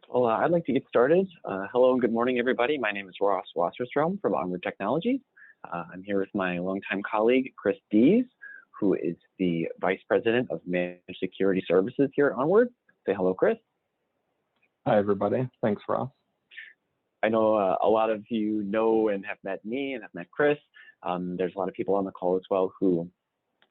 Well, I'd like to get started. Hello and good morning, everybody. My name is Ross Wasserstrom from Onward Technologies. I'm here with my longtime colleague, Chris Dees, who is the Vice President of Managed Security Services here at Onward. Say hello, Chris. Hi, everybody. Thanks, Ross. I know a lot of you know and have met me and have met Chris. There's a lot of people on the call as well who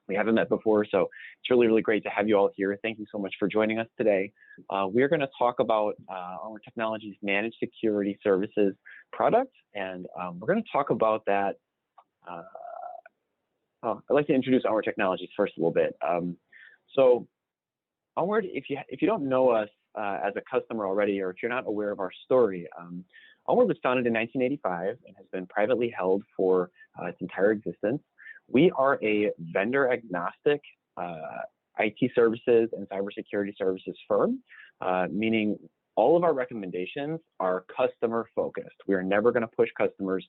we haven't met before, so it's really, really great to have you all here. Thank you so much for joining us today. We're going to talk about Onward Technologies Managed Security Services product, and we're going to talk about that. I'd like to introduce Onward Technologies first a little bit. So Onward, if you don't know us as a customer already, or if you're not aware of our story, Onward was founded in 1985 and has been privately held for its entire existence. We are a vendor agnostic IT services and cybersecurity services firm, meaning all of our recommendations are customer focused. We are never going to push customers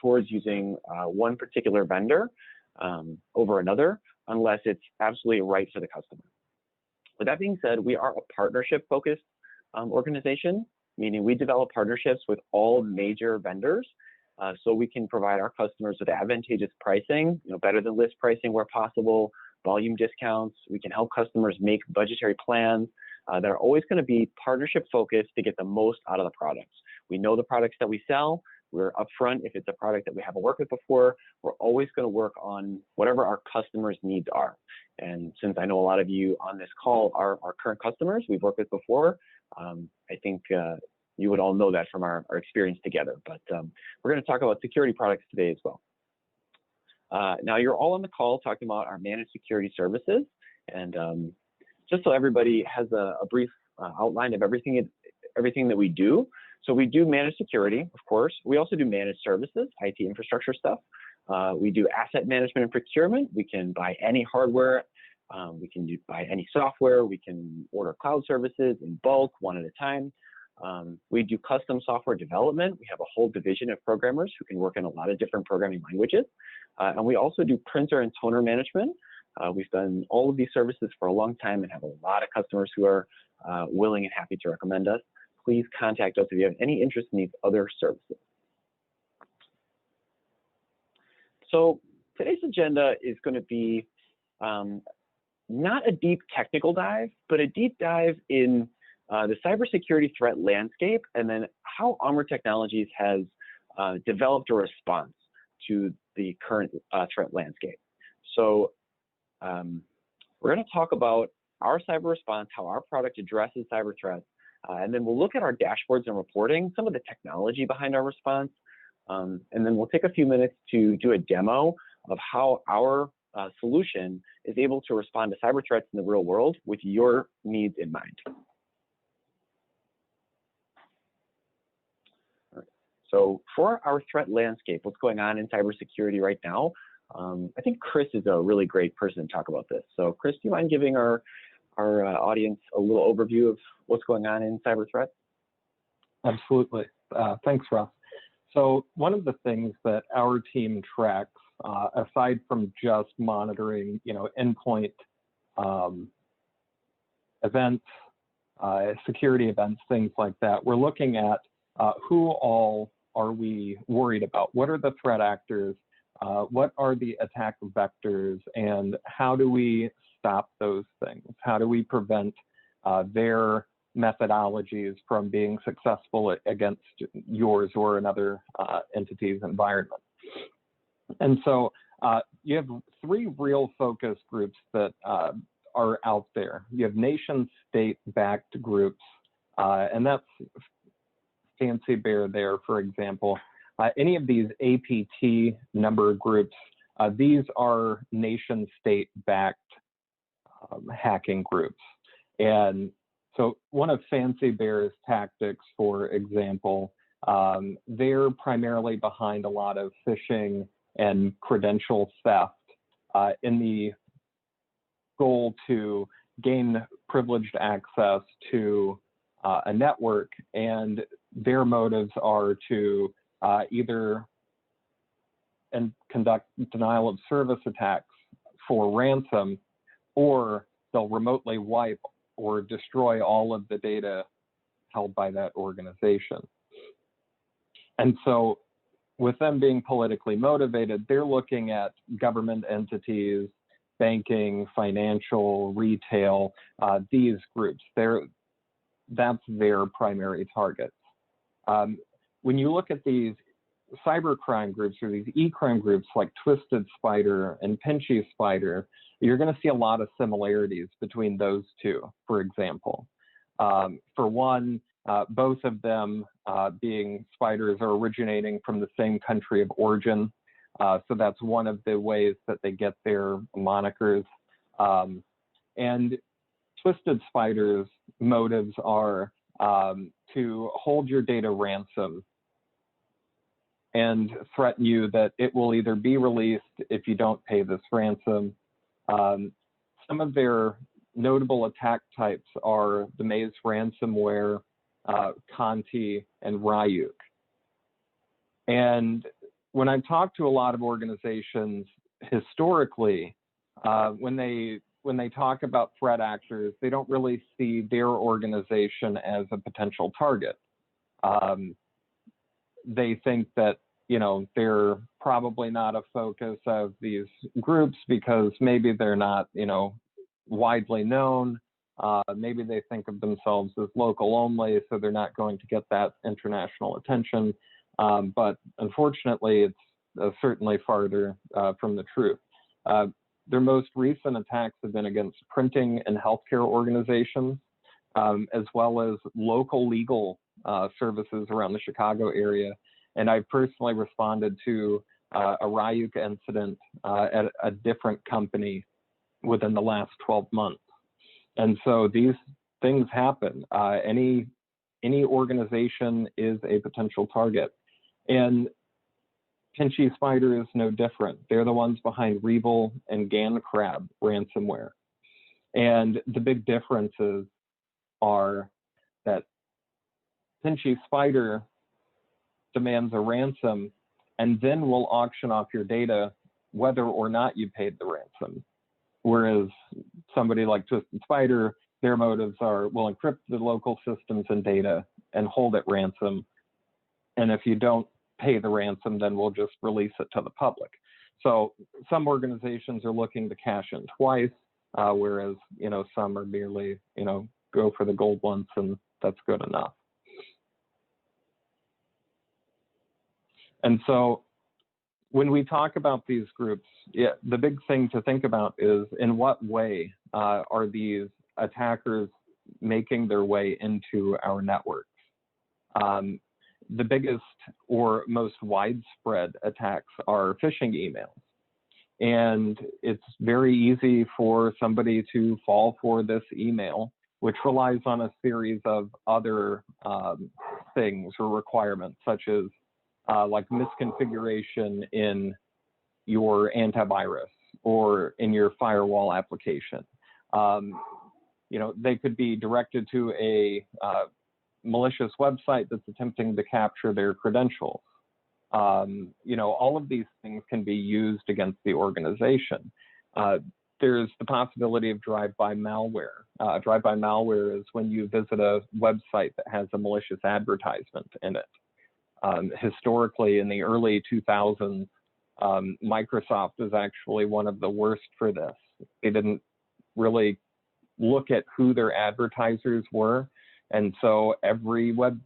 towards using one particular vendor over another unless it's absolutely right for the customer. With that being said, we are a partnership focused organization, meaning we develop partnerships with all major vendors. So we can provide our customers with advantageous pricing, better than list pricing where possible, volume discounts. We can help customers make budgetary plans that are always going to be partnership focused to get the most out of the products. We know the products that we sell. We're upfront if it's a product that we haven't worked with before. We're always going to work on whatever our customers' needs are. And since I know a lot of you on this call are our current customers we've worked with before, I think you would all know that from our experience together. But we're going to talk about security products today as well. Now, you're all on the call talking about our managed security services. And just so everybody has a brief outline of everything that we do. So we do managed security, of course. We also do managed services, IT infrastructure stuff. We do asset management and procurement. We can buy any hardware. We can buy any software. We can order cloud services in bulk, one at a time. We do custom software development. We have a whole division of programmers who can work in a lot of different programming languages. And we also do printer and toner management. We've done all of these services for a long time and have a lot of customers who are willing and happy to recommend us. Please contact us if you have any interest in these other services. So today's agenda is going to be not a deep technical dive, but a deep dive in the cybersecurity threat landscape, and then how Onward Technologies has developed a response to the current threat landscape. So we're going to talk about our cyber response, how our product addresses cyber threats, and then we'll look at our dashboards and reporting, some of the technology behind our response, and then we'll take a few minutes to do a demo of how our solution is able to respond to cyber threats in the real world with your needs in mind. So for our threat landscape, what's going on in cybersecurity right now, I think Chris is a really great person to talk about this. So Chris, do you mind giving our audience a little overview of what's going on in cyber threats? Absolutely. Thanks, Ross. So one of the things that our team tracks, aside from just monitoring, endpoint events, security events, things like that, we're looking at who all are we worried about? What are the threat actors? What are the attack vectors? And how do we stop those things? How do we prevent their methodologies from being successful against yours or another entity's environment? And so you have three real focus groups that are out there. You have nation state-backed groups, and that's Fancy Bear there, for example. Any of these APT number groups, these are nation state-backed hacking groups. And so one of Fancy Bear's tactics, for example, they're primarily behind a lot of phishing and credential theft in the goal to gain privileged access to a network, and their motives are to either conduct denial of service attacks for ransom, or they'll remotely wipe or destroy all of the data held by that organization. And so with them being politically motivated, they're looking at government entities, banking, financial, retail, these groups. That's their primary targets. When you look at these cybercrime groups or these e-crime groups like Twisted Spider and Pinchy Spider, you're going to see a lot of similarities between those two, for example. For one, both of them being spiders are originating from the same country of origin. So that's one of the ways that they get their monikers. And Twisted Spider's motives are to hold your data ransom and threaten you that it will either be released if you don't pay this ransom. Some of their notable attack types are the Maze ransomware, Conti, and Ryuk. And when I've talked to a lot of organizations historically, when they talk about threat actors, they don't really see their organization as a potential target. They think that, you know, they're probably not a focus of these groups because maybe they're not, you know, widely known. Maybe they think of themselves as local only, so they're not going to get that international attention. But unfortunately, it's certainly farther from the truth. Their most recent attacks have been against printing and healthcare organizations, as well as local legal services around the Chicago area. And I personally responded to a Ryuk incident at a different company within the last 12 months. And so these things happen. Any organization is a potential target. And Pinchy Spider is no different. They're the ones behind Revel and GanCrab ransomware. And the big differences are that Pinchy Spider demands a ransom and then will auction off your data whether or not you paid the ransom. Whereas somebody like Twisted Spider, their motives are, we'll encrypt the local systems and data and hold it ransom. And if you don't pay the ransom, then we'll just release it to the public. So some organizations are looking to cash in twice, whereas, you know, some are merely, you know, go for the gold once and that's good enough. And so when we talk about these groups, yeah, the big thing to think about is in what way are these attackers making their way into our networks? The biggest or most widespread attacks are phishing emails. And it's very easy for somebody to fall for this email, which relies on a series of other things or requirements, such as like misconfiguration in your antivirus or in your firewall application. You know, they could be directed to a malicious website that's attempting to capture their credentials. You know, all of these things can be used against the organization. There's the possibility of drive-by malware. Drive-by malware is when you visit a website that has a malicious advertisement in it. Historically, in the early 2000s, Microsoft was actually one of the worst for this. They didn't really look at who their advertisers were, and so every web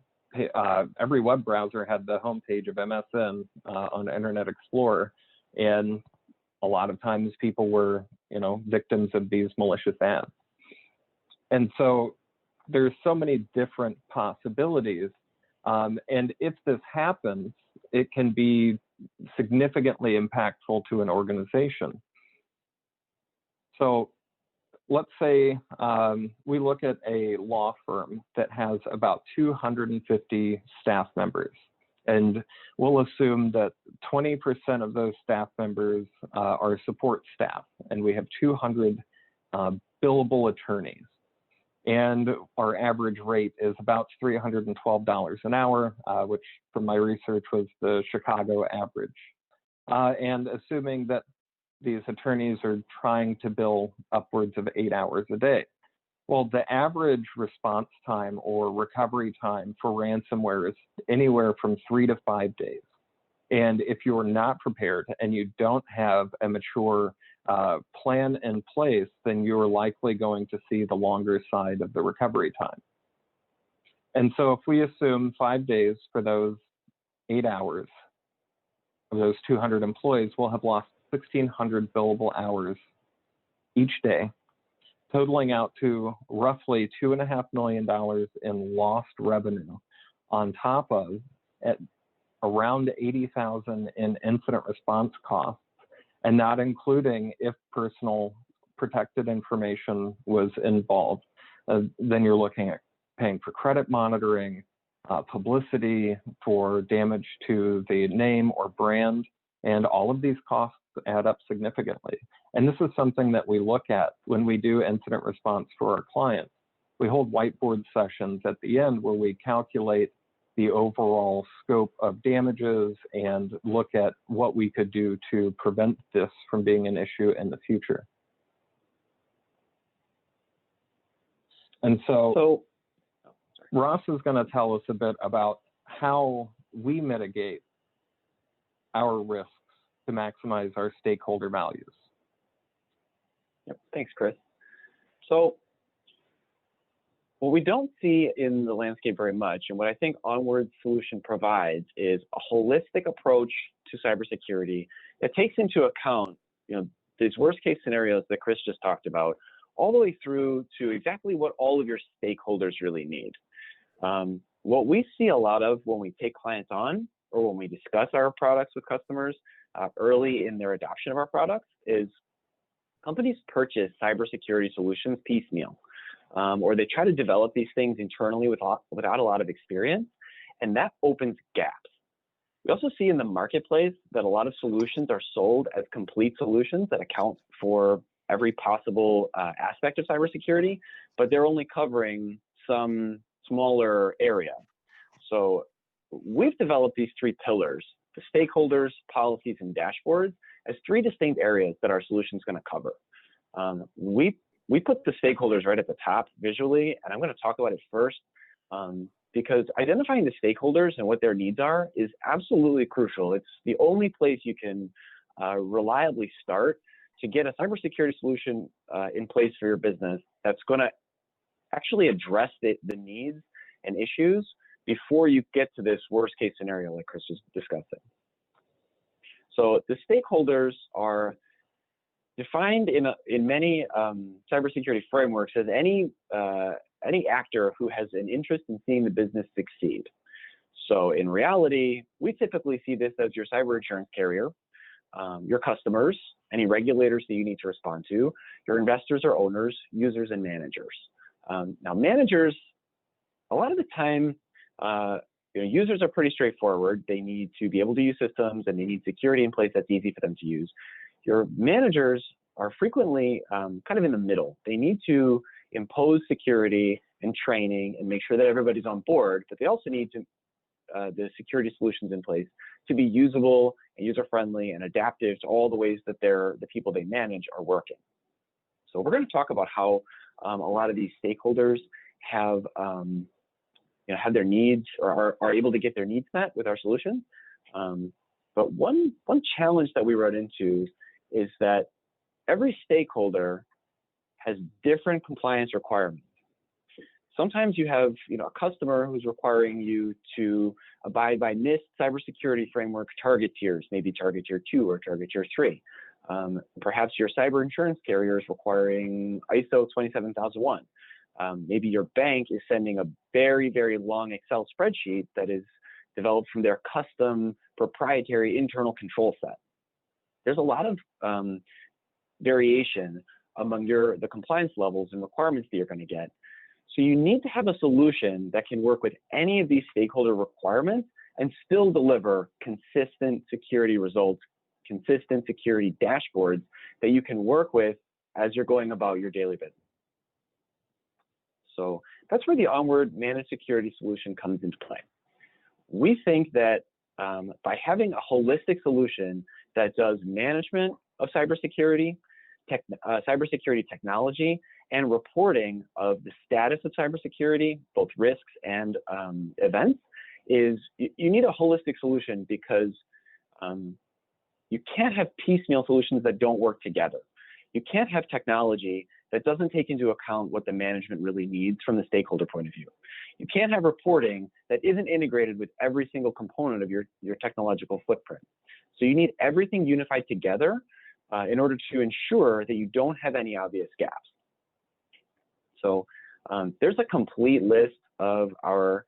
browser had the homepage of MSN on Internet Explorer, and a lot of times people were, you know, victims of these malicious ads. And so there's so many different possibilities. And if this happens, it can be significantly impactful to an organization. So let's say we look at a law firm that has about 250 staff members. And we'll assume that 20% of those staff members are support staff. And we have 200 billable attorneys. And our average rate is about $312 an hour, which from my research was the Chicago average. And assuming that these attorneys are trying to bill upwards of 8 hours a day. Well, the average response time or recovery time for ransomware is anywhere from 3 to 5 days. And if you're not prepared and you don't have a mature plan in place, then you're likely going to see the longer side of the recovery time. And so if we assume 5 days for those 8 hours of those 200 employees, we'll have lost 1,600 billable hours each day, totaling out to roughly $2.5 million in lost revenue, on top of at around $80,000 in incident response costs, and not including if personal protected information was involved. Then you're looking at paying for credit monitoring, publicity for damage to the name or brand, and all of these costs add up significantly. And this is something that we look at when we do incident response for our clients. We hold whiteboard sessions at the end where we calculate the overall scope of damages and look at what we could do to prevent this from being an issue in the future. And so Ross is going to tell us a bit about how we mitigate our risks to maximize our stakeholder values. Yep. Thanks, Chris. So what we don't see in the landscape very much, and what I think Onward's solution provides, is a holistic approach to cybersecurity that takes into account, these worst case scenarios that Chris just talked about, all the way through to exactly what all of your stakeholders really need. What we see a lot of when we take clients on, or when we discuss our products with customers early in their adoption of our products, is companies purchase cybersecurity solutions piecemeal, or they try to develop these things internally without a lot of experience, and that opens gaps. We also see in the marketplace that a lot of solutions are sold as complete solutions that account for every possible aspect of cybersecurity, but they're only covering some smaller area. So we've developed these 3 pillars, the stakeholders, policies, and dashboards, as 3 distinct areas that our solution is going to cover. We put the stakeholders right at the top visually, and I'm going to talk about it first because identifying the stakeholders and what their needs are is absolutely crucial. It's the only place you can reliably start to get a cybersecurity solution in place for your business that's going to actually address the needs and issues before you get to this worst case scenario like Chris was discussing. So the stakeholders are defined in many cybersecurity frameworks as any actor who has an interest in seeing the business succeed. So in reality, we typically see this as your cyber insurance carrier, your customers, any regulators that you need to respond to, your investors or owners, users, and managers. Now, managers, a lot of the time, users are pretty straightforward. They need to be able to use systems, and they need security in place that's easy for them to use. Your managers are frequently kind of in the middle. They need to impose security and training and make sure that everybody's on board, but they also need to the security solutions in place to be usable and user-friendly and adaptive to all the ways that the people they manage are working. So we're going to talk about how a lot of these stakeholders have have their needs or are able to get their needs met with our solution. But one challenge that we run into is that every stakeholder has different compliance requirements. Sometimes you have a customer who's requiring you to abide by NIST cybersecurity framework target tiers, maybe target tier 2 or target tier 3. Perhaps your cyber insurance carrier is requiring ISO 27001. Maybe your bank is sending a very, very long Excel spreadsheet that is developed from their custom proprietary internal control set. There's a lot of variation among the compliance levels and requirements that you're going to get. So you need to have a solution that can work with any of these stakeholder requirements and still deliver consistent security results, consistent security dashboards that you can work with as you're going about your daily business. So that's where the Onward Managed Security solution comes into play. We think that by having a holistic solution that does management of cybersecurity, cybersecurity technology, and reporting of the status of cybersecurity, both risks and events, is you need a holistic solution because you can't have piecemeal solutions that don't work together. You can't have technology that doesn't take into account what the management really needs from the stakeholder point of view. You can't have reporting that isn't integrated with every single component of your technological footprint. So you need everything unified together in order to ensure that you don't have any obvious gaps. So there's a complete list of our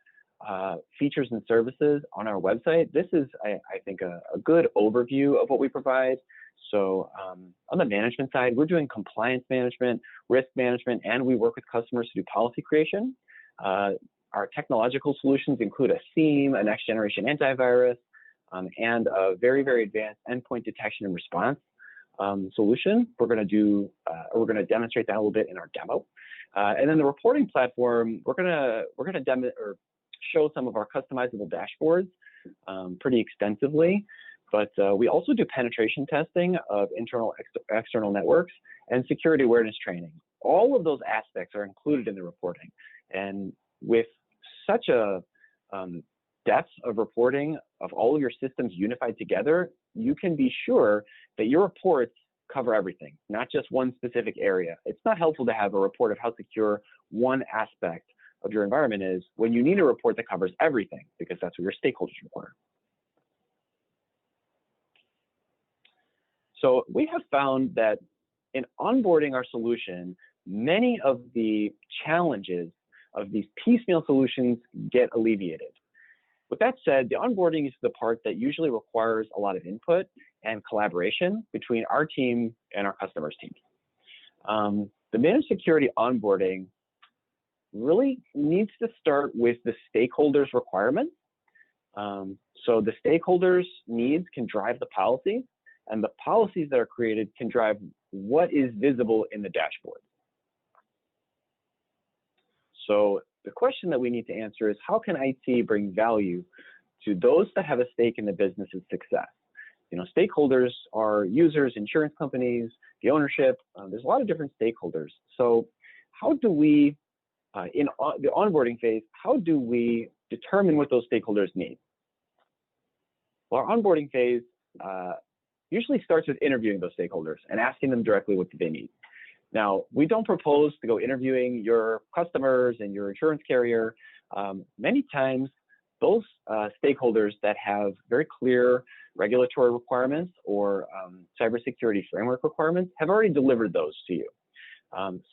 features and services on our website. This is, I think, a good overview of what we provide. So on the management side, we're doing compliance management, risk management, and we work with customers to do policy creation. Our technological solutions include a SIEM, a next generation antivirus, and a very, very advanced endpoint detection and response solution. We're going to demonstrate that a little bit in our demo. And then the reporting platform, we're going to show some of our customizable dashboards pretty extensively. But we also do penetration testing of internal, external networks and security awareness training. All of those aspects are included in the reporting. And with such a depth of reporting of all of your systems unified together, you can be sure that your reports cover everything, not just one specific area. It's not helpful to have a report of how secure one aspect of your environment is when you need a report that covers everything, because that's what your stakeholders require. So we have found that in onboarding our solution, many of the challenges of these piecemeal solutions get alleviated. With that said, the onboarding is the part that usually requires a lot of input and collaboration between our team and our customers' teams. The managed security onboarding really needs to start with the stakeholders' requirements. So the stakeholders' needs can drive the policy, and the policies that are created can drive what is visible in the dashboard. So the question that we need to answer is, how can IT bring value to those that have a stake in the business's success? You know, stakeholders are users, insurance companies, the ownership. There's a lot of different stakeholders. So how do we, in the onboarding phase, how do we determine what those stakeholders need? Well, our onboarding phase usually starts with interviewing those stakeholders and asking them directly what do they need. Now, we don't propose to go interviewing your customers and your insurance carrier. Many times, those stakeholders that have very clear regulatory requirements or cybersecurity framework requirements have already delivered those to you.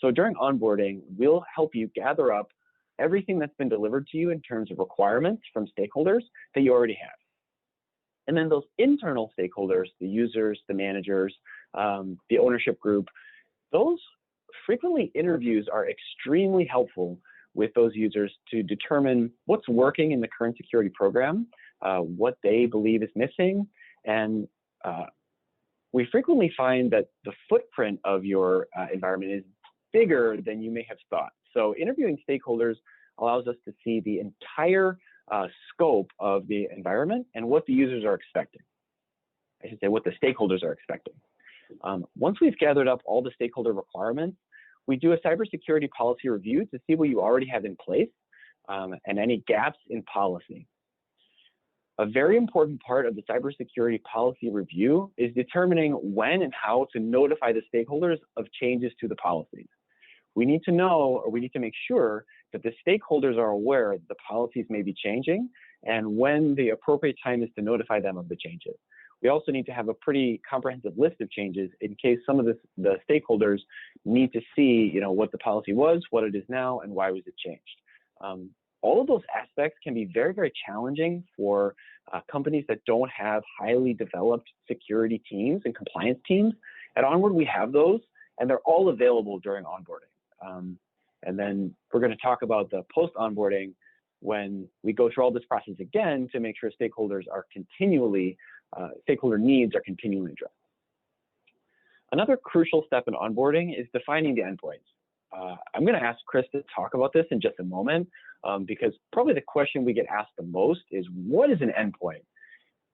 So during onboarding, we'll help you gather up everything that's been delivered to you in terms of requirements from stakeholders that you already have. And then those internal stakeholders, the users, the managers, the ownership group, those frequently interviews are extremely helpful with those users to determine what's working in the current security program, what they believe is missing. And we frequently find that the footprint of your environment is bigger than you may have thought. So interviewing stakeholders allows us to see the entire scope of the environment and what the users are expecting. I should say what the stakeholders are expecting. Once we've gathered up all the stakeholder requirements, we do a cybersecurity policy review to see what you already have in place and any gaps in policy. A very important part of the cybersecurity policy review is determining when and how to notify the stakeholders of changes to the policies. We need to know, or we need to make sure that the stakeholders are aware that the policies may be changing and when the appropriate time is to notify them of the changes. We also need to have a pretty comprehensive list of changes in case some of the stakeholders need to see, what the policy was, what it is now, and why was it changed. All of those aspects can be very, very challenging for companies that don't have highly developed security teams and compliance teams. At Onward, we have those, and they're all available during onboarding. And then we're going to talk about the post-onboarding when we go through all this process again to make sure stakeholders are continually, stakeholder needs are continually addressed. Another crucial step in onboarding is defining the endpoints. I'm going to ask Chris to talk about this in just a moment, because probably the question we get asked the most is, what is an endpoint?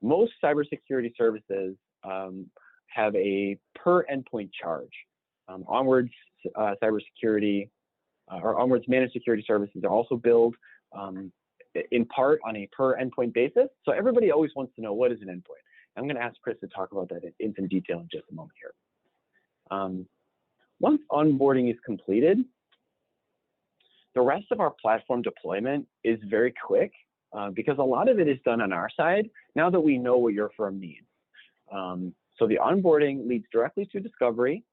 Most cybersecurity services have a per endpoint charge. Onward's cybersecurity or Onward's managed security services are also billed in part on a per endpoint basis. So everybody always wants to know, what is an endpoint? I'm going to ask Chris to talk about that in some detail in just a moment here. Once onboarding is completed, the rest of our platform deployment is very quick because a lot of it is done on our side now that we know what your firm needs. So the onboarding leads directly to discovery.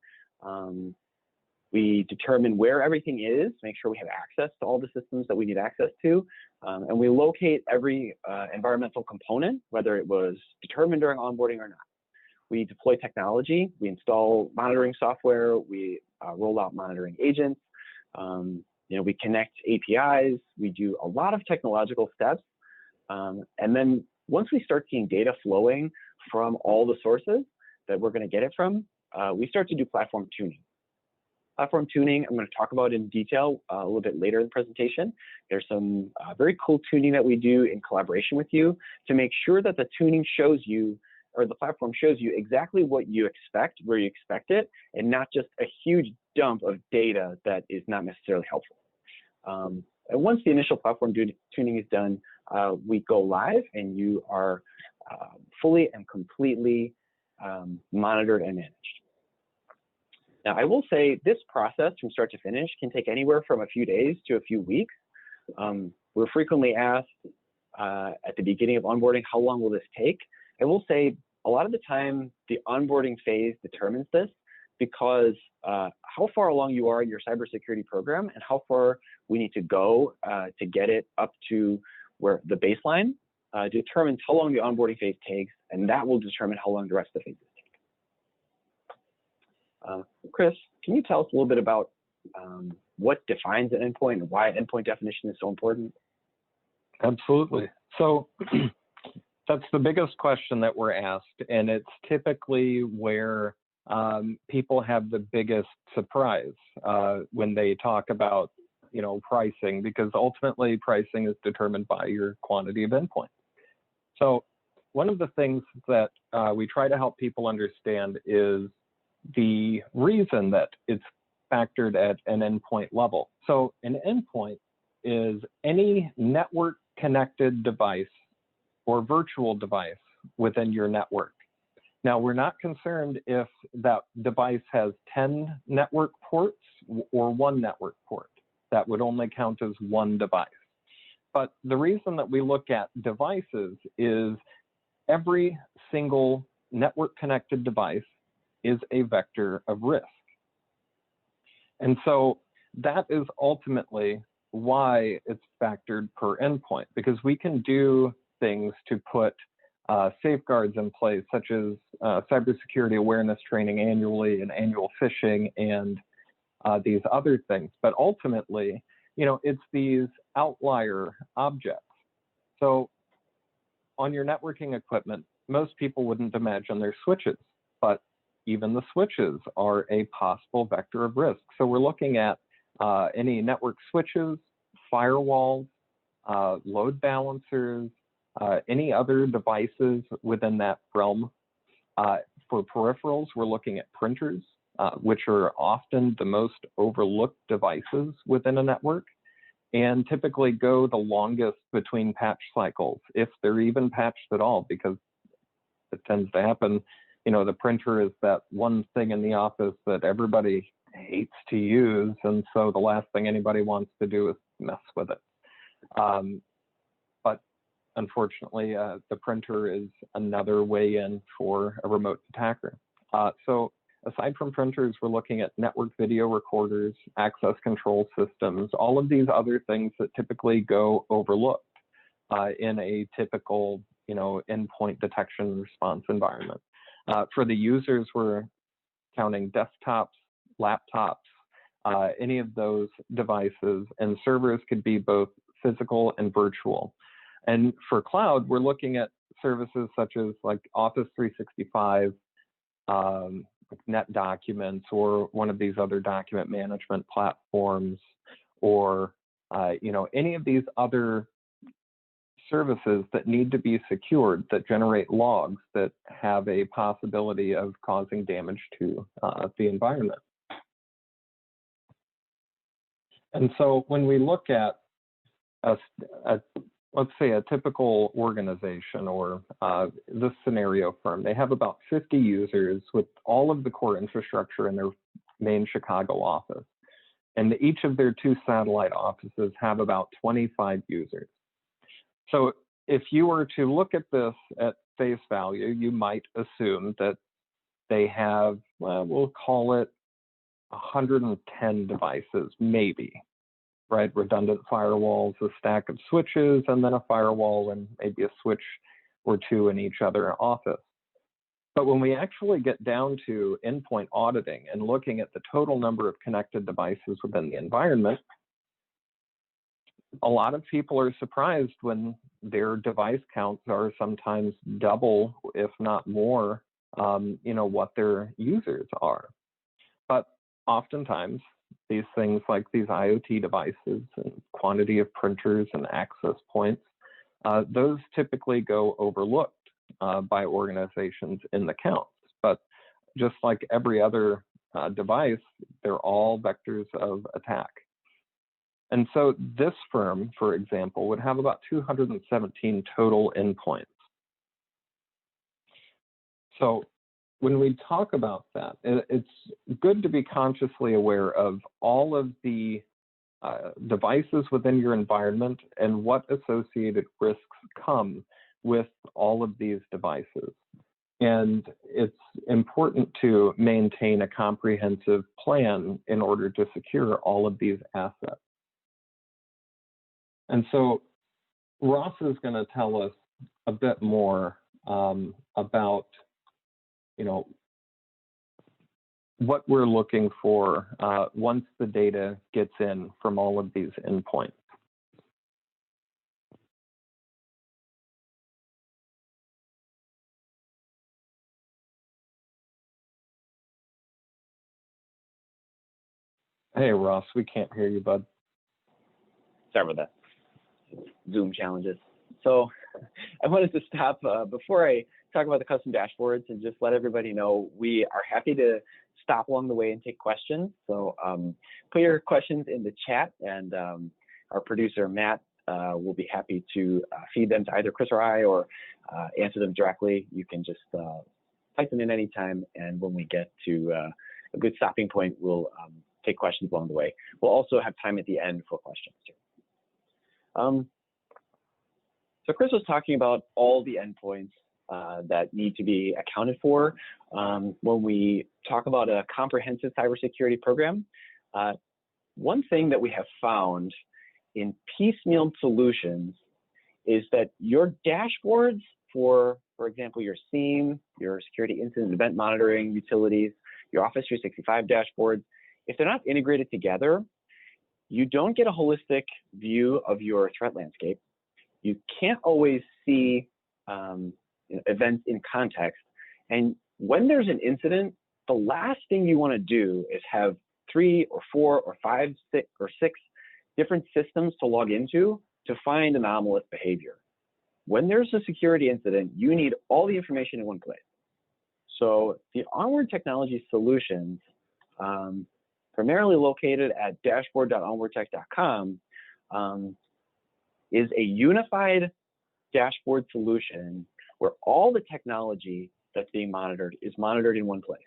We determine where everything is, make sure we have access to all the systems that we need access to, and we locate every environmental component, whether it was determined during onboarding or not. We deploy technology, we install monitoring software, we roll out monitoring agents, we connect APIs, we do a lot of technological steps, and then once we start seeing data flowing from all the sources that we're going to get it from, we start to do platform tuning. Platform tuning, I'm going to talk about in detail a little bit later in the presentation. There's some very cool tuning that we do in collaboration with you to make sure that the tuning shows you, or the platform shows you exactly what you expect, where you expect it, and not just a huge dump of data that is not necessarily helpful. And once the initial platform tuning is done, we go live and you are fully and completely monitored and managed. Now, I will say this process from start to finish can take anywhere from a few days to a few weeks. We're frequently asked at the beginning of onboarding, how long will this take? I will say a lot of the time, the onboarding phase determines this because how far along you are in your cybersecurity program and how far we need to go to get it up to where the baseline determines how long the onboarding phase takes, and that will determine how long the rest of the phases take. Chris, can you tell us a little bit about what defines an endpoint and why endpoint definition is so important? Absolutely. So that's the biggest question that we're asked, and it's typically where people have the biggest surprise when they talk about, pricing, because ultimately pricing is determined by your quantity of endpoints. So one of the things that we try to help people understand is the reason that it's factored at an endpoint level. So an endpoint is any network connected device or virtual device within your network. Now, we're not concerned if that device has 10 network ports or 1 network port. That would only count as 1 device. But the reason that we look at devices is every single network connected device is a vector of risk. And so that is ultimately why it's factored per endpoint, because we can do things to put safeguards in place, such as cybersecurity awareness training annually and annual phishing and these other things. But ultimately, it's these outlier objects. So on your networking equipment, most people wouldn't imagine there's switches, but even the switches are a possible vector of risk. So we're looking at any network switches, firewalls, load balancers, any other devices within that realm. For peripherals, we're looking at printers, which are often the most overlooked devices within a network, and typically go the longest between patch cycles, if they're even patched at all, because it tends to happen. The printer is that one thing in the office that everybody hates to use, and so the last thing anybody wants to do is mess with it. But unfortunately, the printer is another way in for a remote attacker. So aside from printers, we're looking at network video recorders, access control systems, all of these other things that typically go overlooked in a typical, endpoint detection response environment. For the users, we're counting desktops, laptops, any of those devices, and servers could be both physical and virtual. And for cloud, we're looking at services such as like Office 365, NetDocuments, or one of these other document management platforms, or any of these other services that need to be secured, that generate logs that have a possibility of causing damage to the environment. And so when we look at let's say a typical organization or this scenario firm, they have about 50 users with all of the core infrastructure in their main Chicago office. And each of their 2 satellite offices have about 25 users. So if you were to look at this at face value, you might assume that they have, well, we'll call it 110 devices, maybe, right? Redundant firewalls, a stack of switches, and then a firewall and maybe a switch or 2 in each other office. But when we actually get down to endpoint auditing and looking at the total number of connected devices within the environment, a lot of people are surprised when their device counts are sometimes double, if not more, what their users are. But oftentimes, these things like these IoT devices and quantity of printers and access points, those typically go overlooked by organizations in the counts. But just like every other device, they're all vectors of attack. And so this firm, for example, would have about 217 total endpoints. So when we talk about that, it's good to be consciously aware of all of the devices within your environment and what associated risks come with all of these devices. And it's important to maintain a comprehensive plan in order to secure all of these assets. And so Ross is going to tell us a bit more about, what we're looking for once the data gets in from all of these endpoints. Hey, Ross, we can't hear you, bud. Sorry about that. Zoom challenges. So I wanted to stop before I talk about the custom dashboards and just let everybody know we are happy to stop along the way and take questions. So put your questions in the chat, and our producer, Matt, will be happy to feed them to either Chris or I, or answer them directly. You can just type them in anytime, and when we get to a good stopping point, we'll take questions along the way. We'll also have time at the end for questions too. So Chris was talking about all the endpoints that need to be accounted for when we talk about a comprehensive cybersecurity program. One thing that we have found in piecemeal solutions is that your dashboards for example, your SIEM, your security incident event monitoring utilities, your Office 365 dashboards, if they're not integrated together, you don't get a holistic view of your threat landscape. You can't always see events in context. And when there's an incident, the last thing you want to do is have 3 or 4 or 5 or 6 different systems to log into to find anomalous behavior. When there's a security incident, you need all the information in one place. So the Onward Technology Solutions, primarily located at dashboard.onwardtech.com, is a unified dashboard solution where all the technology that's being monitored is monitored in one place.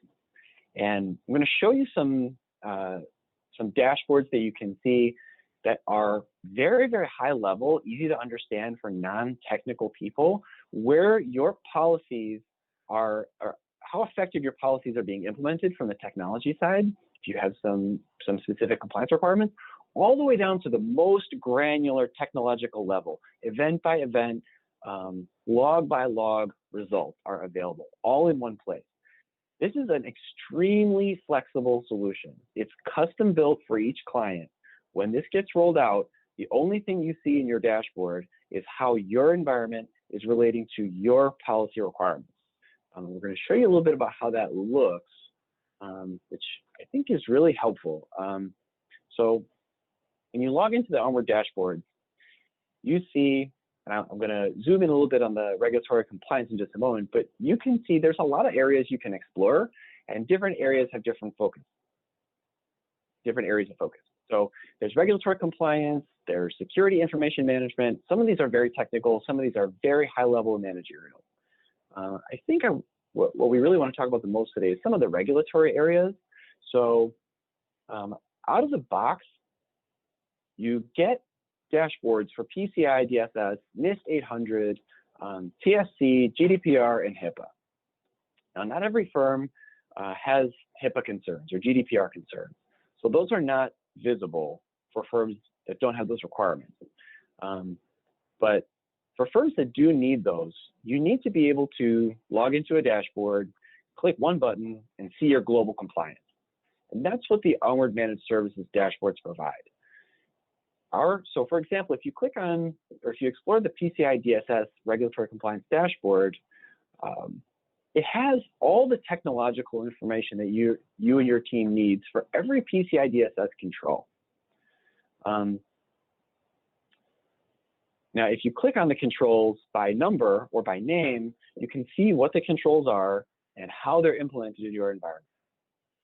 And I'm going to show you some dashboards that you can see that are very, very high level, easy to understand for non-technical people, where your policies are, or how effective your policies are being implemented from the technology side. If you have some specific compliance requirements, all the way down to the most granular technological level, event by event, log by log results are available, all in one place. This is an extremely flexible solution. It's custom built for each client. When this gets rolled out, the only thing you see in your dashboard is how your environment is relating to your policy requirements. We're going to show you a little bit about how that looks, which I think is really helpful. So when you log into the Onward dashboard, you see, and I'm going to zoom in a little bit on the regulatory compliance in just a moment, but you can see there's a lot of areas you can explore, and different areas have different focus, different areas of focus. So there's regulatory compliance, there's security information management. Some of these are very technical, some of these are very high level managerial. I think what we really want to talk about the most today is some of the regulatory areas. So out of the box, you get dashboards for PCIDSS, NIST 800, TSC, GDPR, and HIPAA. Now, not every firm has HIPAA concerns or GDPR concerns. So those are not visible for firms that don't have those requirements. But for firms that do need those, you need to be able to log into a dashboard, click one button, and see your global compliance. And that's what the Onward Managed Services dashboards provide. So for example, if you click on, or if you explore the PCIDSS regulatory compliance dashboard, it has all the technological information that you and your team needs for every PCIDSS control. Now, if you click on the controls by number or by name, you can see what the controls are and how they're implemented in your environment.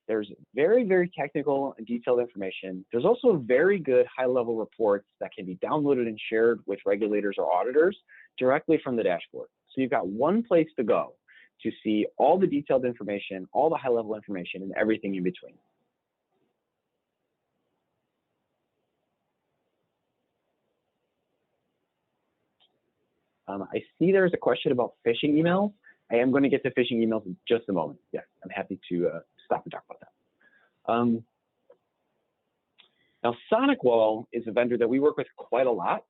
There's very, very technical and detailed information. There's also very good high-level reports that can be downloaded and shared with regulators or auditors directly from the dashboard. So you've got one place to go to see all the detailed information, all the high-level information, and everything in between. I see there's a question about phishing emails. I am going to get to phishing emails in just a moment. Yes, I'm happy to stop and talk about that. Now, SonicWALL is a vendor that we work with quite a lot.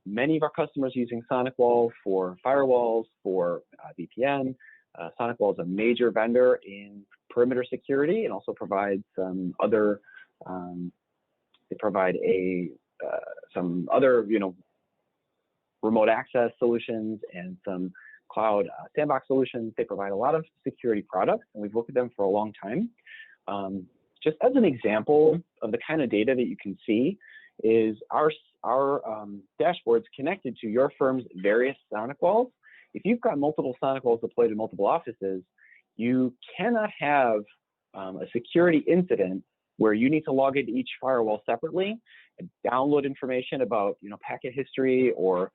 Many of our customers are using SonicWALL for firewalls, for VPN. SonicWALL is a major vendor in perimeter security and also provides some other, some other, remote access solutions and some cloud sandbox solutions. They provide a lot of security products, and we've worked with them for a long time. Just as an example of the kind of data that you can see is our dashboards connected to your firm's various SonicWalls. If you've got multiple SonicWalls deployed in multiple offices, you cannot have a security incident where you need to log into each firewall separately and download information about packet history or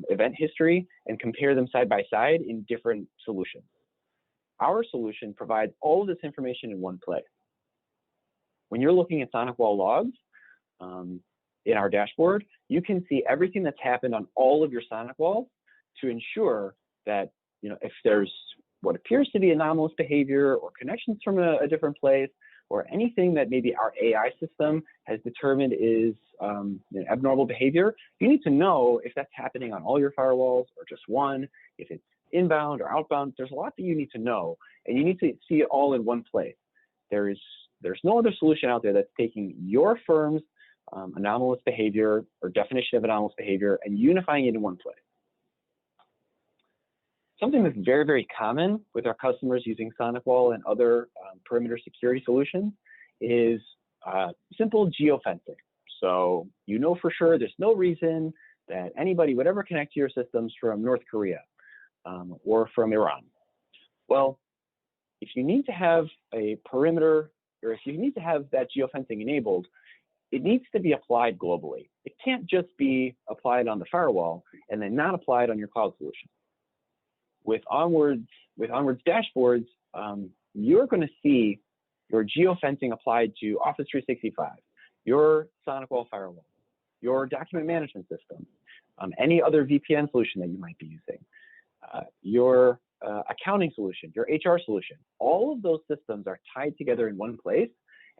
event history and compare them side by side in different solutions. Our solution provides all of this information in one place. When you're looking at SonicWALL logs in our dashboard, you can see everything that's happened on all of your SonicWalls to ensure that if there's what appears to be anomalous behavior or connections from a different place, or anything that maybe our AI system has determined is abnormal behavior, you need to know if that's happening on all your firewalls or just one, if it's inbound or outbound. There's a lot that you need to know, and you need to see it all in one place. There's no other solution out there that's taking your firm's anomalous behavior or definition of anomalous behavior and unifying it in one place. Something that's very, very common with our customers using SonicWALL and other perimeter security solutions is simple geofencing. So for sure there's no reason that anybody would ever connect to your systems from North Korea or from Iran. Well, if you need to have a perimeter, or if you need to have that geofencing enabled, it needs to be applied globally. It can't just be applied on the firewall and then not applied on your cloud solution. With Onward's dashboards, you're going to see your geofencing applied to Office 365, your SonicWALL firewall, your document management system, any other VPN solution that you might be using, your accounting solution, your HR solution. All of those systems are tied together in one place.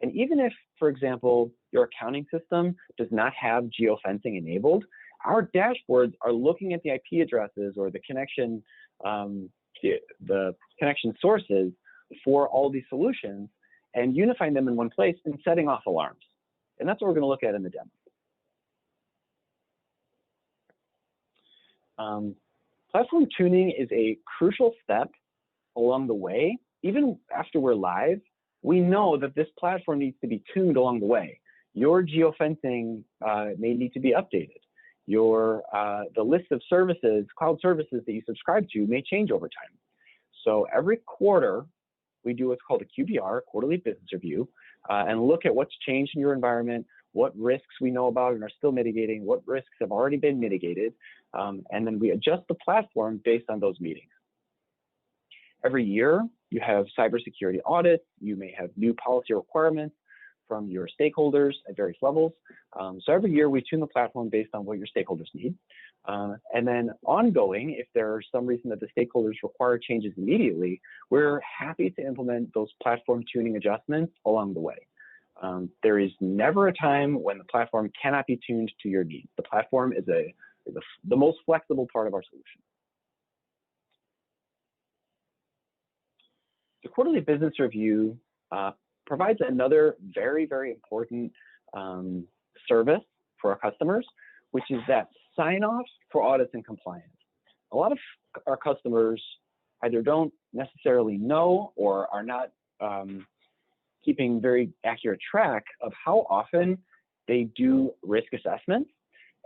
And even if, for example, your accounting system does not have geofencing enabled, our dashboards are looking at the IP addresses or the connection sources for all these solutions and unifying them in one place and setting off alarms. And that's what we're going to look at in the demo. Platform tuning is a crucial step along the way. Even after we're live, we know that this platform needs to be tuned along the way. Your geofencing may need to be updated. The list of services, cloud services that you subscribe to may change over time. So every quarter, we do what's called a QBR, quarterly business review, and look at what's changed in your environment, what risks we know about and are still mitigating, what risks have already been mitigated, and then we adjust the platform based on those meetings. Every year, you have cybersecurity audits, you may have new policy requirements from your stakeholders at various levels. So every year we tune the platform based on what your stakeholders need. And then ongoing, if there's some reason that the stakeholders require changes immediately, we're happy to implement those platform tuning adjustments along the way. There is never a time when the platform cannot be tuned to your needs. The platform is the most flexible part of our solution. The quarterly business review provides another very, very important service for our customers, which is that sign-off for audits and compliance. A lot of our customers either don't necessarily know or are not keeping very accurate track of how often they do risk assessments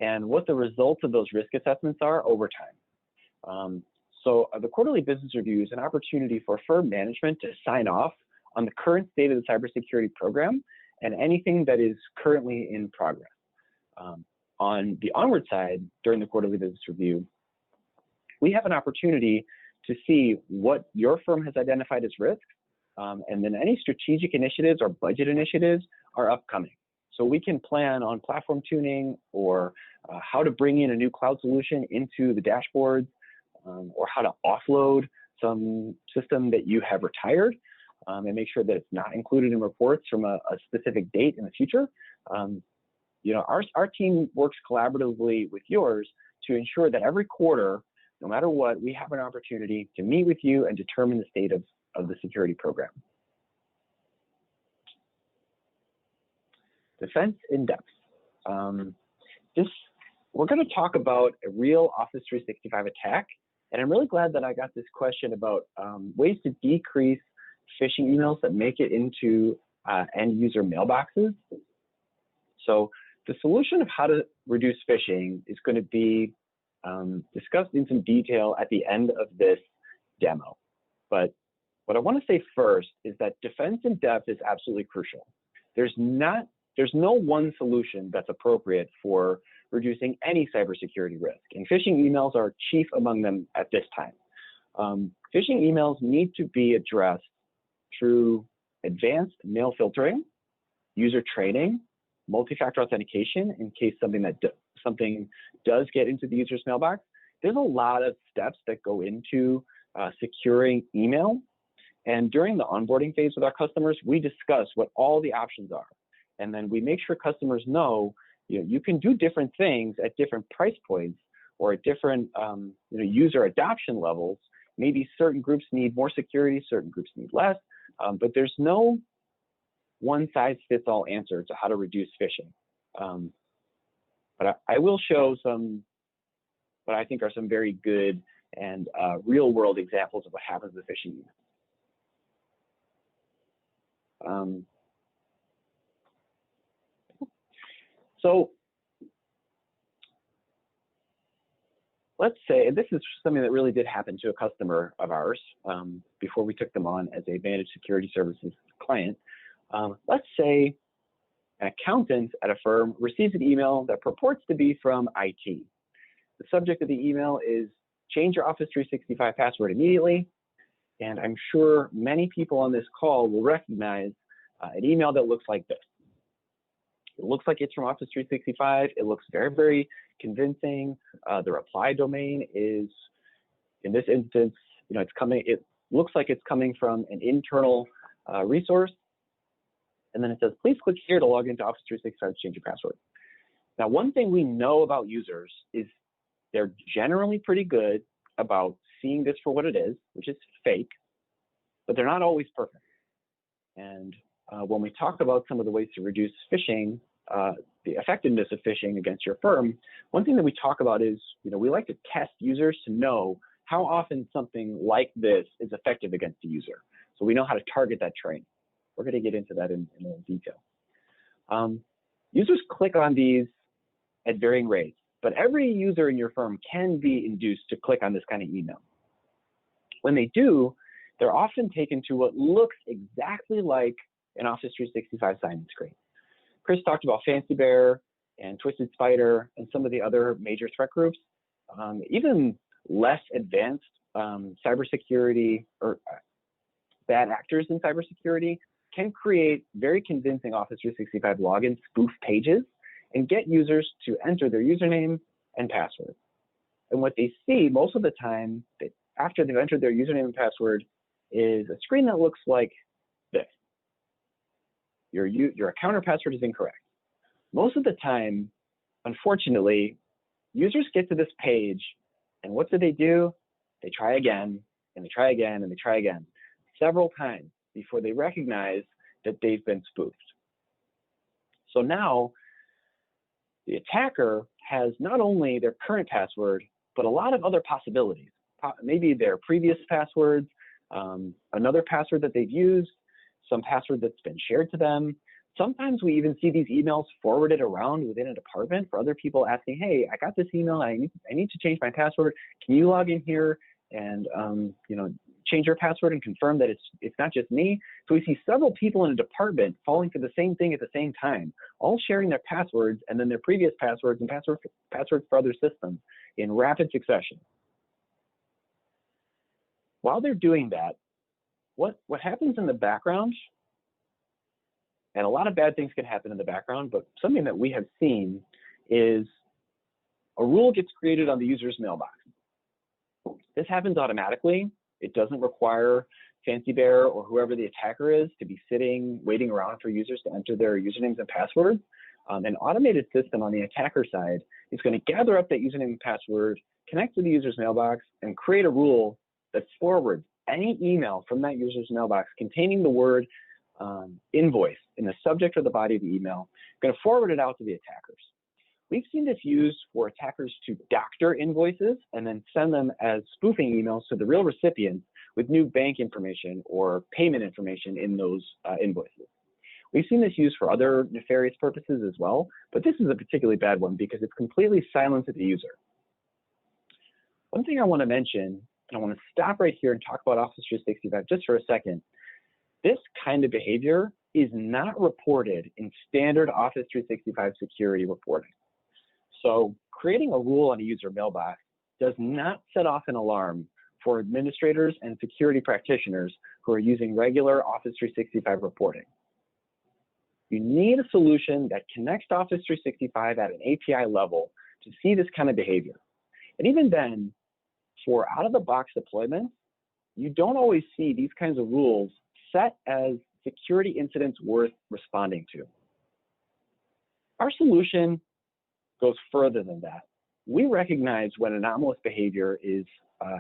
and what the results of those risk assessments are over time. So the quarterly business review is an opportunity for firm management to sign off on the current state of the cybersecurity program and anything that is currently in progress. On the Onward side, during the quarterly business review, we have an opportunity to see what your firm has identified as risks, and then any strategic initiatives or budget initiatives are upcoming. So we can plan on platform tuning or how to bring in a new cloud solution into the dashboards, or how to offload some system that you have retired, and make sure that it's not included in reports from a specific date in the future. You know, our team works collaboratively with yours to ensure that every quarter, no matter what, we have an opportunity to meet with you and determine the state of the security program. Defense in depth. We're going to talk about a real Office 365 attack, and I'm really glad that I got this question about ways to decrease phishing emails that make it into end user mailboxes. So the solution of how to reduce phishing is going to be discussed in some detail at the end of this demo. But what I want to say first is that defense in depth is absolutely crucial. There's no one solution that's appropriate for reducing any cybersecurity risk, and phishing emails are chief among them at this time. Phishing emails need to be addressed through advanced mail filtering, user training, multi-factor authentication in case something does get into the user's mailbox. There's a lot of steps that go into securing email. And during the onboarding phase with our customers, we discuss what all the options are. And then we make sure customers know, you can do different things at different price points or at different user adoption levels. Maybe certain groups need more security, certain groups need less, but there's no one-size-fits-all answer to how to reduce phishing. But I will show some what I think are some very good and real-world examples of what happens with phishing emails. So let's say, and this is something that really did happen to a customer of ours before we took them on as a managed security services client. Let's say an accountant at a firm receives an email that purports to be from IT. The subject of the email is change your Office 365 password immediately. And I'm sure many people on this call will recognize an email that looks like this. It looks like it's from Office 365. It looks very, very convincing. The reply domain is, in this instance, it looks like it's coming from an internal resource. And then it says, please click here to log into Office 365 to change your password. Now, one thing we know about users is they're generally pretty good about seeing this for what it is, which is fake, but they're not always perfect. And when we talk about some of the ways to reduce phishing, the effectiveness of phishing against your firm, one thing that we talk about is, we like to test users to know how often something like this is effective against a user. So we know how to target that training. We're going to get into that in more detail. Users click on these at varying rates, but every user in your firm can be induced to click on this kind of email. When they do, they're often taken to what looks exactly like an Office 365 sign-in screen. Chris talked about Fancy Bear and Twisted Spider and some of the other major threat groups. Even less advanced cybersecurity or bad actors in cybersecurity can create very convincing Office 365 login spoof pages and get users to enter their username and password. And what they see most of the time after they've entered their username and password is a screen that looks like this. Your account or password is incorrect. Most of the time, unfortunately, users get to this page, and what do? They try again, and they try again, and they try again, several times before they recognize that they've been spoofed. So now, the attacker has not only their current password, but a lot of other possibilities. Maybe their previous passwords, another password that they've used, some password that's been shared to them. Sometimes we even see these emails forwarded around within a department for other people asking, hey, I got this email, I need to change my password. Can you log in here and change your password and confirm that it's not just me? So we see several people in a department falling for the same thing at the same time, all sharing their passwords and then their previous passwords and passwords for other systems in rapid succession. While they're doing that, what happens in the background, and a lot of bad things can happen in the background, but something that we have seen is a rule gets created on the user's mailbox. This happens automatically. It doesn't require Fancy Bear or whoever the attacker is to be sitting, waiting around for users to enter their usernames and passwords. An automated system on the attacker side is going to gather up that username and password, connect to the user's mailbox, and create a rule that forwards any email from that user's mailbox containing the word invoice in the subject or the body of the email, going to forward it out to the attackers. We've seen this used for attackers to doctor invoices and then send them as spoofing emails to the real recipients with new bank information or payment information in those invoices. We've seen this used for other nefarious purposes as well, but this is a particularly bad one because it's completely silent to the user. One thing I want to mention, and I want to stop right here and talk about Office 365 just for a second. This kind of behavior is not reported in standard Office 365 security reporting. So creating a rule on a user mailbox does not set off an alarm for administrators and security practitioners who are using regular Office 365 reporting. You need a solution that connects to Office 365 at an API level to see this kind of behavior. And even then, for out-of-the-box deployments, you don't always see these kinds of rules set as security incidents worth responding to. Our solution goes further than that. We recognize when anomalous behavior is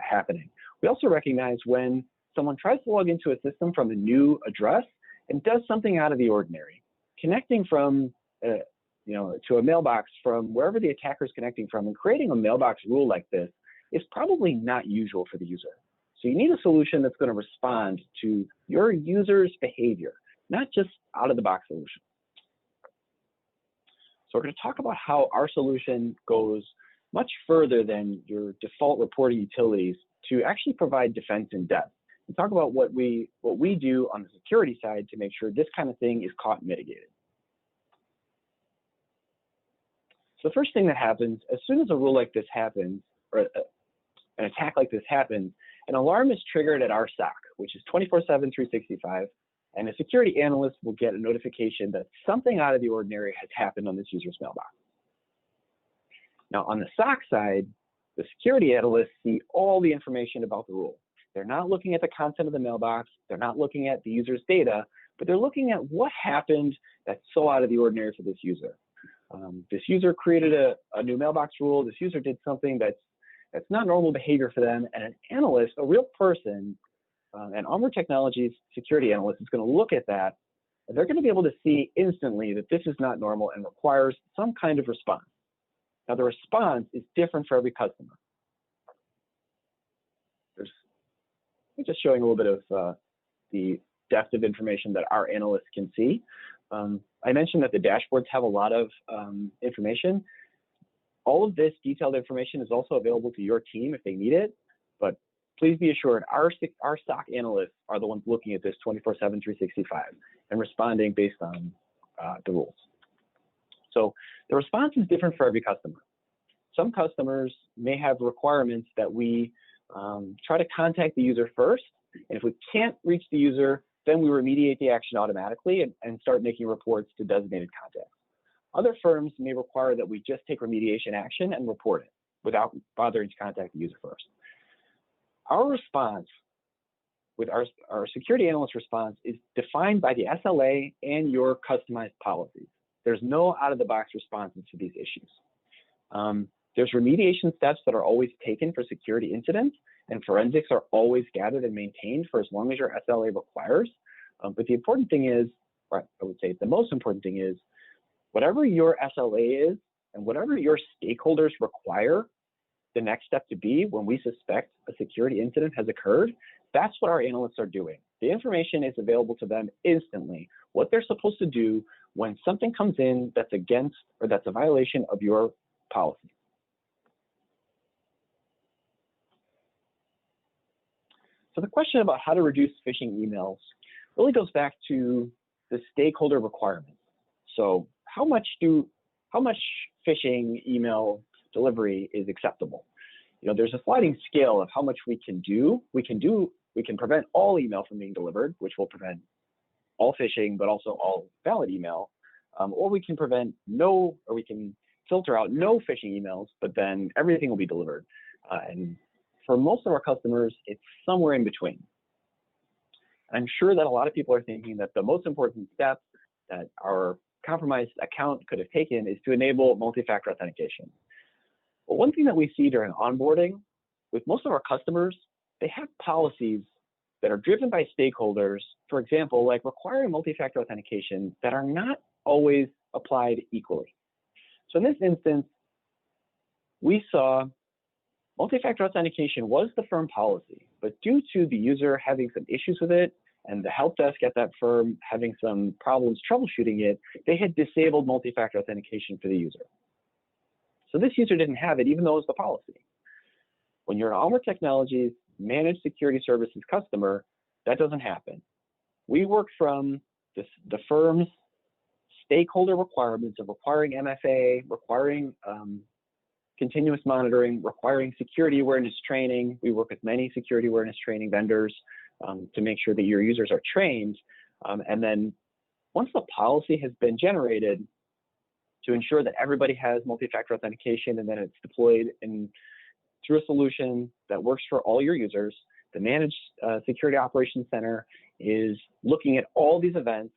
happening. We also recognize when someone tries to log into a system from a new address and does something out of the ordinary. Connecting from to a mailbox from wherever the attacker is connecting from and creating a mailbox rule like this is probably not usual for the user. So you need a solution that's going to respond to your user's behavior, not just out-of-the-box solution. So we're going to talk about how our solution goes much further than your default reporting utilities to actually provide defense in depth. And talk about what we do on the security side to make sure this kind of thing is caught and mitigated. So the first thing that happens, as soon as a rule like this happens, or an attack like this happens, an alarm is triggered at our SOC, which is 24/7, 365, and a security analyst will get a notification that something out of the ordinary has happened on this user's mailbox. Now, on the SOC side, the security analysts see all the information about the rule. They're not looking at the content of the mailbox, they're not looking at the user's data, but they're looking at what happened that's so out of the ordinary for this user. This user created a new mailbox rule, this user did something that's not normal behavior for them, and an analyst, a real person, an Onward Technologies security analyst is going to look at that, and they're going to be able to see instantly that this is not normal and requires some kind of response. Now, the response is different for every customer. I'm just showing a little bit of the depth of information that our analysts can see. I mentioned that the dashboards have a lot of information. All of this detailed information is also available to your team if they need it, but please be assured our SOC analysts are the ones looking at this 24/7, 365 and responding based on the rules. So the response is different for every customer. Some customers may have requirements that we try to contact the user first, and if we can't reach the user, then we remediate the action automatically and start making reports to designated contacts. Other firms may require that we just take remediation action and report it without bothering to contact the user first. Our response, with our security analyst response, is defined by the SLA and your customized policies. There's no out-of-the-box responses to these issues. There's remediation steps that are always taken for security incidents, and forensics are always gathered and maintained for as long as your SLA requires. But the important thing is, or I would say the most important thing is, whatever your SLA is and whatever your stakeholders require the next step to be when we suspect a security incident has occurred, that's what our analysts are doing. The information is available to them instantly, what they're supposed to do when something comes in that's against or that's a violation of your policy. So the question about how to reduce phishing emails really goes back to the stakeholder requirements. So how much phishing email delivery is acceptable? You know, there's a sliding scale of how much we can do. We can prevent all email from being delivered, which will prevent all phishing, but also all valid email. Or we can we can filter out no phishing emails, but then everything will be delivered. And for most of our customers, it's somewhere in between. I'm sure that a lot of people are thinking that the most important step that our compromised account could have taken is to enable multi-factor authentication. But one thing that we see during onboarding with most of our customers, they have policies that are driven by stakeholders, for example, like requiring multi-factor authentication, that are not always applied equally. So in this instance, we saw multi-factor authentication was the firm policy, but due to the user having some issues with it and the help desk at that firm having some problems troubleshooting it, they had disabled multi-factor authentication for the user. So this user didn't have it, even though it was the policy. When you're an Onward Technologies managed security services customer, that doesn't happen. We work from the firm's stakeholder requirements of requiring MFA, requiring continuous monitoring, requiring security awareness training. We work with many security awareness training vendors to make sure that your users are trained. And then once the policy has been generated, to ensure that everybody has multi-factor authentication and then it's deployed through a solution that works for all your users, the Managed Security Operations Center is looking at all these events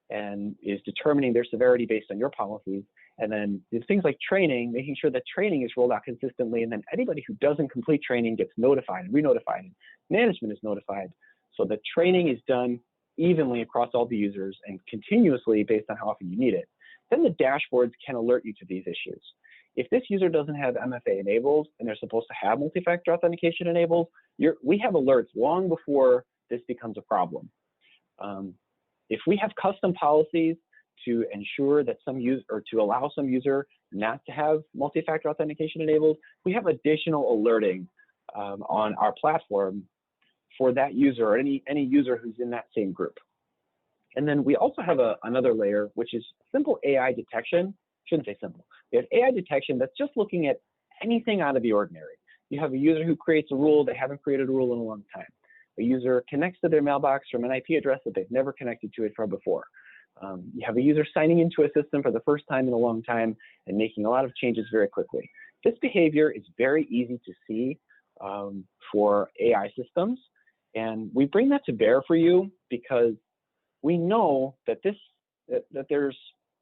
and is determining their severity based on your policies. And then there's things like training, making sure that training is rolled out consistently, and then anybody who doesn't complete training gets notified and re-notified, and management is notified. So the training is done evenly across all the users and continuously based on how often you need it. Then the dashboards can alert you to these issues. If this user doesn't have MFA enabled and they're supposed to have multi-factor authentication enabled, we have alerts long before this becomes a problem. If we have custom policies to ensure that some user, or to allow some user not to have multi-factor authentication enabled, we have additional alerting on our platform for that user or any user who's in that same group. And then we also have another layer, which is simple AI detection. Shouldn't say simple. We have AI detection that's just looking at anything out of the ordinary. You have a user who creates a rule, they haven't created a rule in a long time. A user connects to their mailbox from an IP address that they've never connected to it from before. You have a user signing into a system for the first time in a long time and making a lot of changes very quickly. This behavior is very easy to see for AI systems. And we bring that to bear for you because we know that there's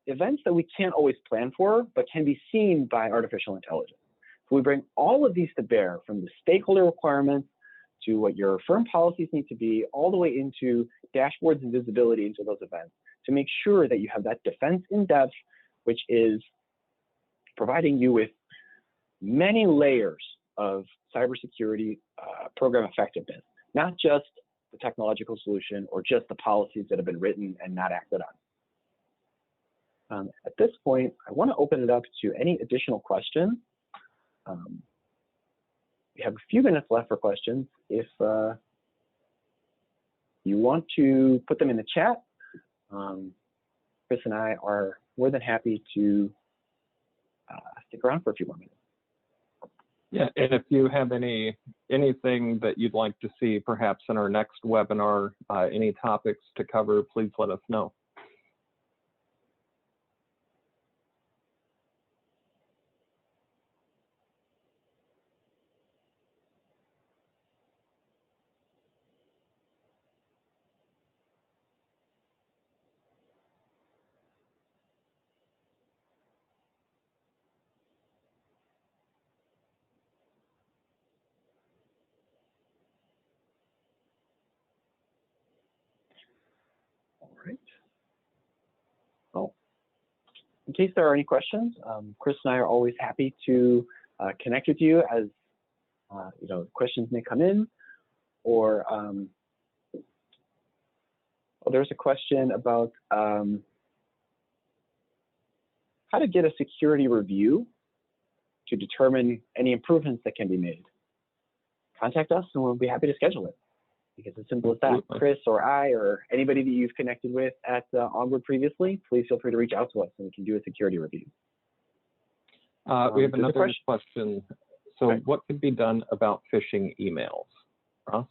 events that we can't always plan for, but can be seen by artificial intelligence. So we bring all of these to bear, from the stakeholder requirements to what your firm policies need to be, all the way into dashboards and visibility into those events, to make sure that you have that defense in depth, which is providing you with many layers of cybersecurity program effectiveness, not just the technological solution or just the policies that have been written and not acted on. At this point, I want to open it up to any additional questions. We have a few minutes left for questions. If you want to put them in the chat, Chris and I are more than happy to stick around for a few more minutes. Yeah, and if you have anything that you'd like to see perhaps in our next webinar, any topics to cover, please let us know. All right. Well, in case there are any questions, Chris and I are always happy to connect with you as questions may come in, or there's a question about how to get a security review to determine any improvements that can be made. Contact us and we'll be happy to schedule it. Because it's simple as that. Chris or I or anybody that you've connected with at Onward previously, please feel free to reach out to us and we can do a security review. We have another question. So what could be done about phishing emails? Ross?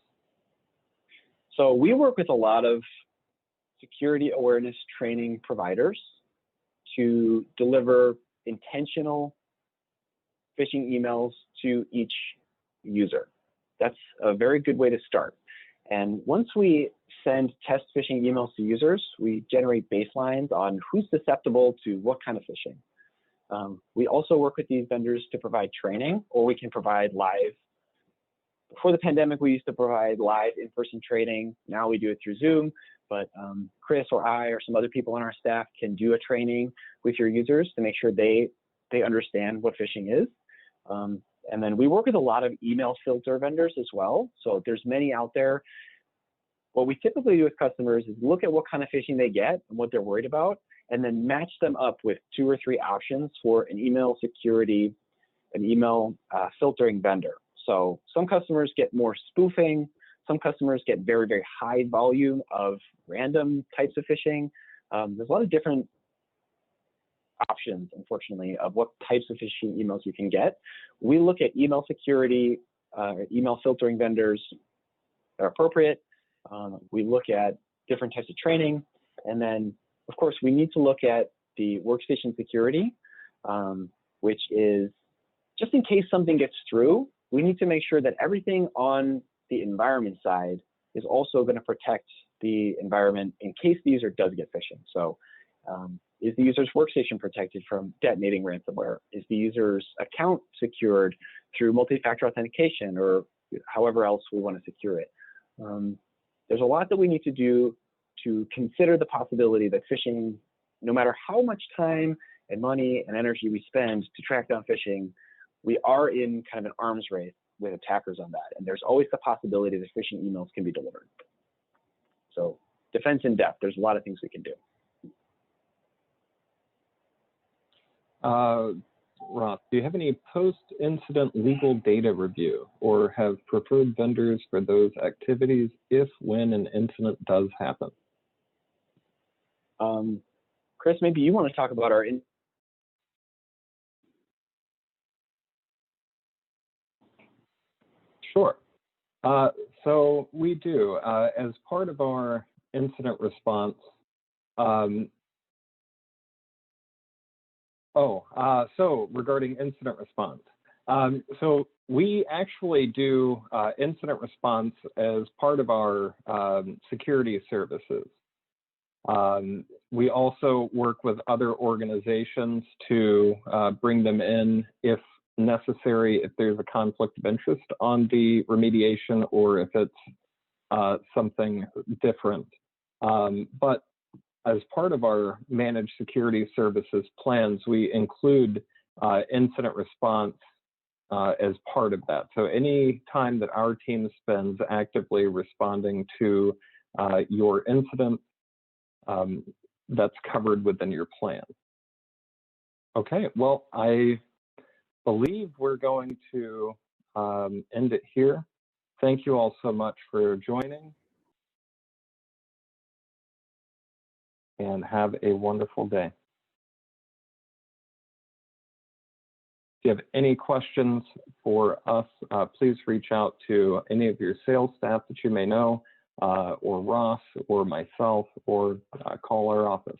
So we work with a lot of security awareness training providers to deliver intentional phishing emails to each user. That's a very good way to start. And once we send test phishing emails to users, we generate baselines on who's susceptible to what kind of phishing. We also work with these vendors to provide training, or we can provide live. Before the pandemic, we used to provide live in-person training. Now we do it through Zoom, but Chris or I or some other people on our staff can do a training with your users to make sure they understand what phishing is. And then we work with a lot of email filter vendors as well. So there's many out there. What we typically do with customers is look at what kind of phishing they get and what they're worried about, and then match them up with 2 or 3 options for an email security, an email filtering vendor. So some customers get more spoofing. Some customers get very, very high volume of random types of phishing. There's a lot of different options, unfortunately, of what types of phishing emails you can get. We look at email security, email filtering vendors that are appropriate. We look at different types of training. And then, of course, we need to look at the workstation security, which is just in case something gets through, we need to make sure that everything on the environment side is also going to protect the environment in case the user does get phishing. So is the user's workstation protected from detonating ransomware? Is the user's account secured through multi-factor authentication or however else we want to secure it? There's a lot that we need to do to consider the possibility that phishing, no matter how much time and money and energy we spend to track down phishing, we are in kind of an arms race with attackers on that. And there's always the possibility that phishing emails can be delivered. So defense in depth, there's a lot of things we can do. Ross, do you have any post-incident legal data review or have preferred vendors for those activities if, when an incident does happen? Chris, maybe you want to talk about our Sure. So we do, as part of our incident response. So regarding incident response. So we actually do incident response as part of our security services. We also work with other organizations to bring them in if necessary, if there's a conflict of interest on the remediation or if it's something different. But as part of our managed security services plans, we include incident response as part of that. So any time that our team spends actively responding to your incident, that's covered within your plan. Okay, well, I believe we're going to end it here. Thank you all so much for joining. And have a wonderful day. you have any questions for us, please reach out to any of your sales staff that you may know, or Ross, or myself, or call our office.